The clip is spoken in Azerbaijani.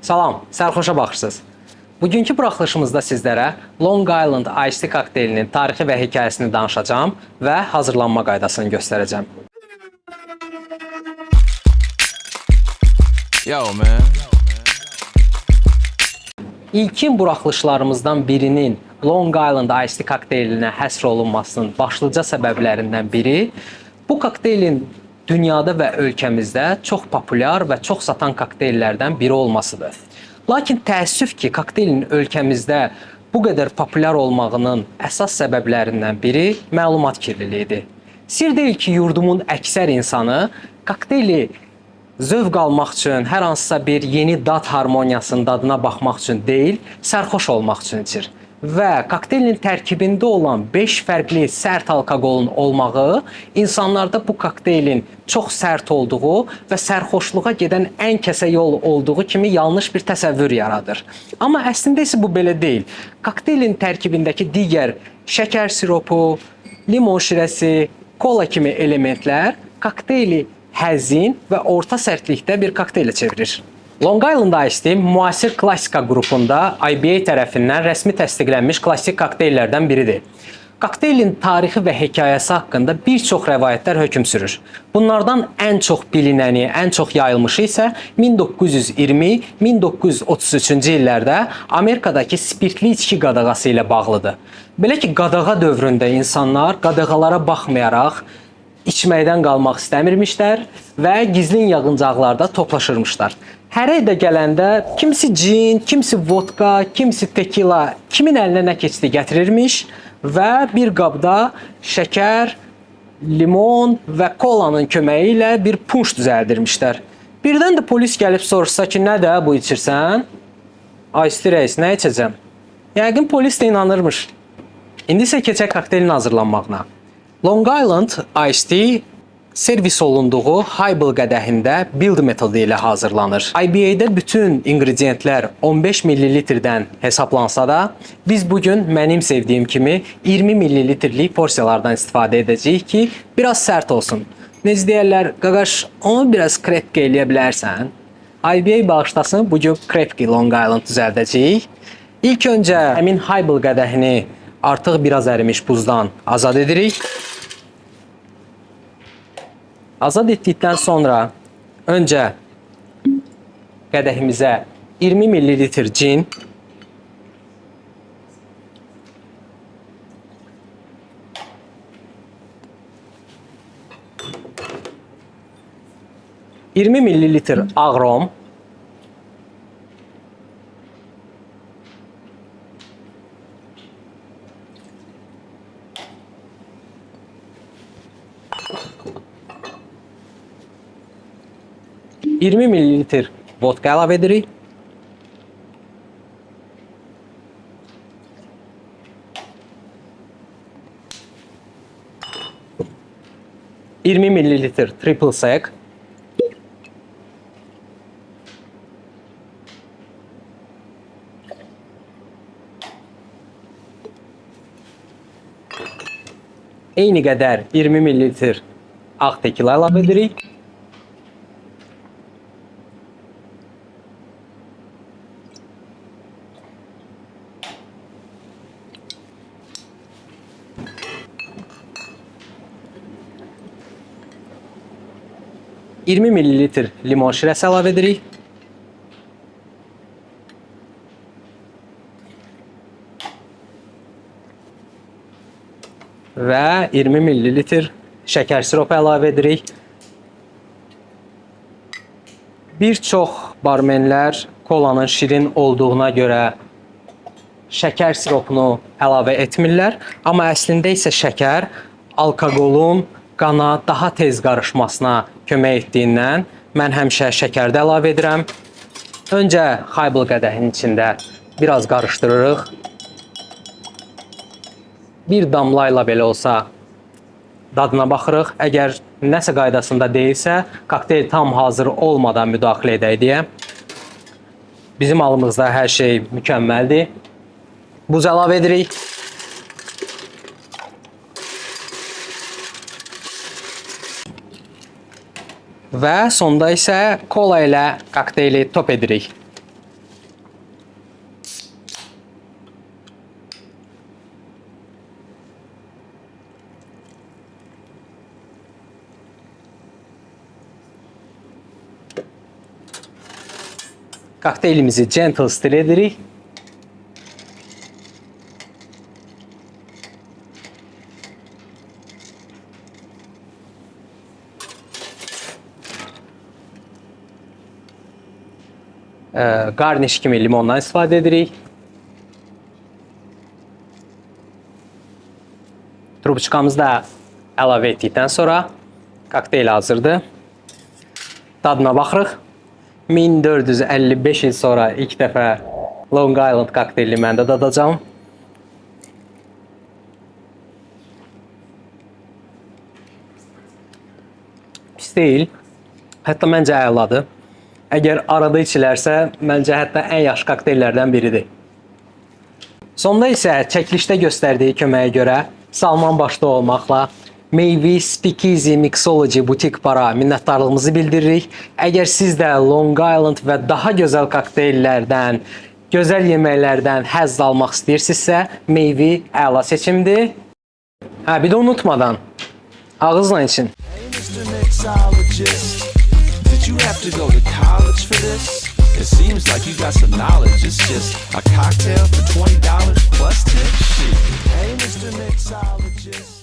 Salam, sərxoşa baxırsınız. Bugünkü buraxılışımızda sizlərə Long Island Iced Tea kokteylinin tarixi və hekayəsini danışacağam və hazırlanma qaydasını göstərəcəm. Yo, man. İlkin buraxılışlarımızdan birinin Long Island Iced Tea kokteylinə həsr olunmasının başlıca səbəblərindən biri bu kokteylin dünyada və ölkəmizdə çox populyar və çox satan kokteyllərdən biri olmasıdır. Lakin təəssüf ki, kokteylin ölkəmizdə bu qədər populyar olmağının əsas səbəblərindən biri məlumat kirliliyidir. Sir deyil ki, yurdumun əksər insanı kokteyli zövq almaq üçün, hər hansısa bir yeni dad harmoniyasının dadına baxmaq üçün deyil, sərxoş olmaq üçün içir. Və kokteylin tərkibində olan 5 fərqli sərt alkoqolun olmağı insanlarda bu kokteylin çox sərt olduğu və sərxoşluğa gedən ən kəsə yol olduğu kimi yanlış bir təsəvvür yaradır. Amma əslində isə bu belə deyil. Kokteylin tərkibindəki digər şəkər siropu, limon şirəsi, kola kimi elementlər kokteyli həzin və orta sərtlikdə bir kokteylə çevirir. Long Island Iced Tea müasir klassika qrupunda IBA tərəfindən rəsmi təsdiqlənmiş klassik kokteyllərdən biridir. Kokteylin tarixi və hekayəsi haqqında bir çox rəvayətlər hökm sürür. Bunlardan ən çox bilinəni, ən çox yayılmışı isə 1920-1933-cü illərdə Amerikadakı spirtli içki qadağası ilə bağlıdır. Belə ki, qadağa dövründə insanlar qadağalara baxmayaraq içməkdən qalmaq istəmirmişlər və gizlin yağıncaqlarda toplaşırmışlar. Hər evdə gələndə kimisi cin, kimisi vodka, kimisi tekila, kimin əlinə nə keçdi gətirirmiş və bir qabda şəkər, limon və kolanın köməyi ilə bir punş düzəldirmişlər. Birdən də polis gəlib soruşsa ki, nədir bu içirsən? Iced tea reis, nə içəcəm? Yəqin polis də inanırmış. İndi isə keçək kokteylin hazırlanmağına. Long Island Iced Tea servis olunduğu highball qədəhində build metodu ilə hazırlanır. IBA-də bütün ingrediyentlər 15 ml-dən hesablansa da, biz bugün mənim sevdiyim kimi 20 ml-lik porsiyalardan istifadə edəcəyik ki, biraz sərt olsun. Necə deyərlər, qaqaş, onu biraz krepki eləyə bilərsən? IBA bağışlasın, bugün krepki Long Island düzəldəcəyik. İlk öncə həmin highball qədəhini artıq biraz ərimiş buzdan azad edirik. Azad etdikdən sonra öncə qədəhimizə 20 ml cin, $20 ml ağ rom, $20 ml vodka əlavə edirik. $20 ml triple sec. Eyni qədər 20 ml ağ tekila əlavə edirik. $20 ml limon şirəsi əlavə edirik. Və 20 ml şəkər siropu əlavə edirik. Bir çox barmenlər kolanın şirin olduğuna görə şəkər siropunu əlavə etmirlər. Amma əslində isə şəkər alkoqolun qana daha tez qarışmasına kömək etdiyindən mən həmişə şəkər də əlavə edirəm. Öncə highball qədəhinin içində biraz qarışdırırıq. Bir damla ilə belə olsa dadına baxırıq. Əgər nəsə qaydasında deyilsə, kokteyl tam hazır olmadan müdaxilə edək deyə. Bizim halımızda hər şey mükəmməldir. Buz əlavə edirik. Və sonda isə kola ilə kokteyli top edirik. Kokteylimizi gentle stir edirik. Garniş kimi limondan istifadə edirik. Trubçikamızı da əlavə etdikdən sonra kokteyl hazırdır. Dadına baxırıq. 1455 il sonra ilk dəfə Long Island kokteylini mən də dadacağım. Pis deyil. Hətta məncə əladır. Əgər arada içilərsə, məncə hətta ən yaxşı kokteyllərdən biridir. Sonda isə çəkilişdə göstərdiyi köməyə görə Salman başda olmaqla Maybe Speakeasy Mixology butik bara minnətdarlığımızı bildiririk. Əgər siz də Long Island və daha gözəl kokteyllərdən, gözəl yeməklərdən həzz almaq istəyirsinizsə, Maybe əla seçimdir. Bir də unutmadan ağızla için. Did you have to go to college for this? It seems like you got some knowledge. It's just a cocktail for $20 plus tip. Shit. Hey, Mr. Mixologist.